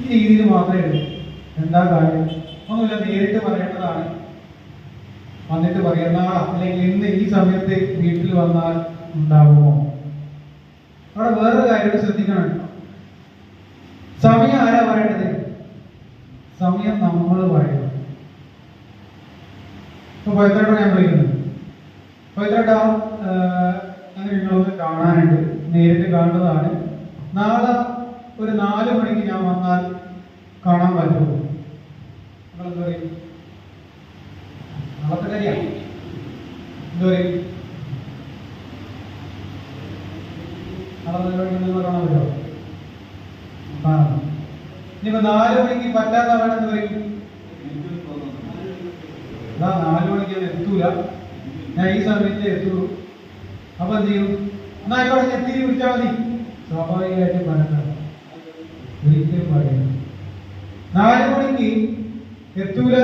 ഈ രീതിയിൽ മാത്രമേ ഉള്ളൂ. എന്താ കാര്യം? ഒന്നുമില്ല, നേരിട്ട് പറയേണ്ടതാണ്. വന്നിട്ട് പറയാം, നാളെ അല്ലെങ്കിൽ ഇന്ന് ഈ സമയത്ത് വീട്ടിൽ വന്നാൽ ഉണ്ടാകുമോ? അവിടെ വേറൊരു കാര്യം ശ്രദ്ധിക്കണം. സമയം ആരാ പറയേണ്ടത്? സമയം നമ്മൾ പറയണം. ഇപ്പൊ പവിത്രേട്ട ഞാൻ വിളിക്കുന്നത്, പവിത്രേട്ട അങ്ങനെ നിങ്ങളൊന്ന് കാണാനുണ്ട്, നേരിട്ട് കാണുന്നതാണ്. നാളെ ഒരു 4 മണിക്ക് ഞാൻ വന്നാൽ കാണാൻ പറ്റുമോ? നിങ്ങളെന്താ പറയും? നാളത്തെ കാര്യമാണ്. എന്താ പറയും? നാളെ 4 മണിക്ക് നിങ്ങൾ കാണാൻ പറ്റുമോ? കാണാം. ഇനിയിപ്പോ 4 മണിക്ക് പറ്റാത്തവരെന്ത് പറയും? 4 മണിക്ക് ഞാൻ എത്തൂല, ഞാൻ ഈ സമയത്ത് എത്തുള്ളൂ. അപ്പൊ എന്ത് ചെയ്യും? എന്നാ ഇവിടെ എത്തിരി വിളിച്ചാൽ മതി. സ്വാഭാവികമായിട്ട് പറയണം, ഒരിക്കലും പറയണം. 4 മണിക്ക് എത്തൂല